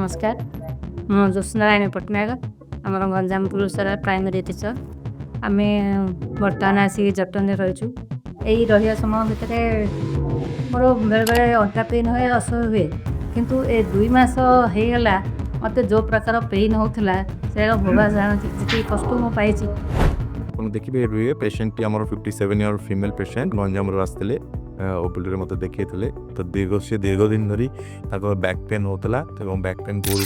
नमस्कार मु ज्योत्सनारायणी पट्टनायक आम गंजाम पुलिसर प्राइमरी टीचर आम बर्तमान आसिक जटन रहीचु यही रहा समय भितर मोर बेले बेले अंटा पेन हुए असह्य हुए किंतु ए 2 मास होगला मत जो प्रकार पेन होता से भगवान जानती जी कष्ट मु पाई देखिए रुए पेसेंट टी आमर 57 इयर फीमेल पेसेंट गंजाम आसते ओपीडी मत देखी तो दीर्घ दिन धरी बैक पेन होता बैक पेन गोल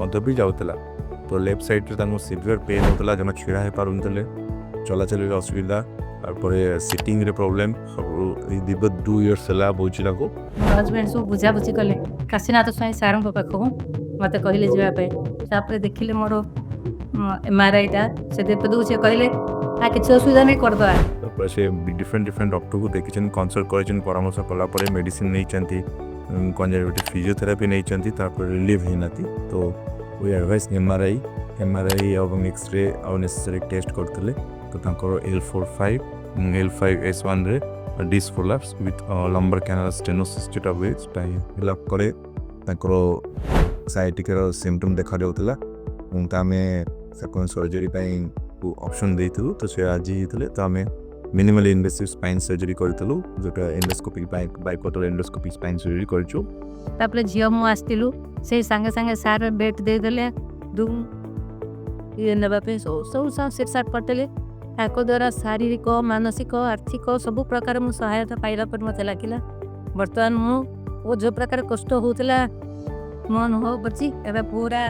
को भी जाऊला तो लेफ्ट साइड सीवियर पेन होता जमा छिड़ा हो पारे चलाचल असुविधा सिटिंग रे प्रॉब्लम दीर्घ 2 इयर्स बोझा को हजबैंड सब बुझाबुझी कले काशीनाथ स्वाई सार पाख मत कहले जावाई देखिले मोर MRI टा से कहले किसी असुविधा नहीं करदे से डिफरेंट डॉक्टर को देखी कनसल्ट कर परामर्श कलापर मेडिसिन नहीं कंजरवेटिव फिजियोथेरापी नहीं रिलीव होना तो वी एडवाइस MRI और एक्सरे और नेसेसरी टेस्ट करते तो L45 L5S1 रे disc prolapse with lumbar canal stenosis जोटा हुए फिलअप करे साइटिका सिम्पटम देखा जाऊला सर्जरी ऑप्शन देइथलु तो से आज ही तो आम मिनिमली इन्वेसिव स्पाइन सर्जरी करथलु जोटा एंडोस्कोपिक बाइपोर्टल एंडोस्कोपिक स्पाइन सर्जरी करछु तापले झियो मु आस्तिलु से संगे संगे सार बेट दे देले दु ये नबा पे सब सिट साट पटले एको द्वारा शारीरिक मानसिक आर्थिक सब प्रकार मु सहायता पाइला पर मते लागिला वर्तमान मु वो जो प्रकार कष्ट होतला मो अनुभव करछि एबे पूरा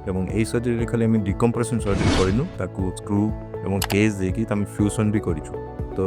एवं यही सर्जरी खाली आम डिकम्प्रेशन सर्जरी करनु ताकू स्क्रू एवं केस देकी आम फ्यूजन भी करूँ तो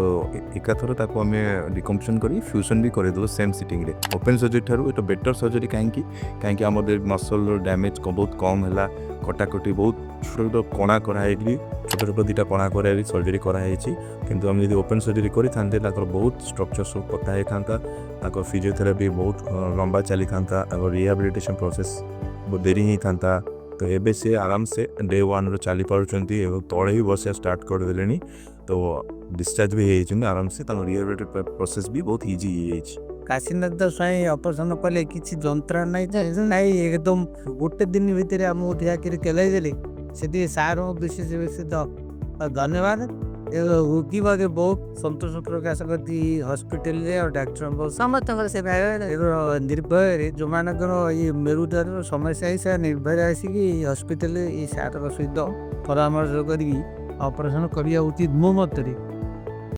एकाथर ताकू आम डिकम्प्रेशन कर फ्यूजन भी करदेव सेम सिटिंग रे ओपन सर्जरी ठारू ये बेटर सर्जरी कहीं आम मसल डैमेज बहुत कम है कटाकटी बहुत छोट कणा कराई छोट छोट 2टा कणा कर सर्जरी कराई किंतु आम जब ओपन सर्जरी करते बहुत स्ट्रक्चर सब पता होता फिजियोथेरापी बहुत लंबा चली था रिहाबिलिटेशन प्रोसेस बहुत देरी ही था तो एबे से आराम से डे 1 रो चली पारुचंती एवं तळे ही बस स्टार्ट कर देलेनी तो डिस्चार्ज भी हेइ छिन आराम से रिहेबिलिटेशन प्रोसेस भी बहुत इजी हेइ छि। काशीनाथ स्वाई ऑपरेशन कले किसी जंत्रणा नहीं एकदम गोटे दिन भितर आम उठा कर देले से सार विशेष धन्यवाद रोगी बागे बहुत संतोष प्रकाश करती हॉस्पिटल और डाक्टर समस्त सेवा निर्भय जो मानकर ये मेरुदर समस्या है से निर्भय आसिक हॉस्पिटल ये सार सहित परामर्श करी ऑपरेशन करिया उचित मो मत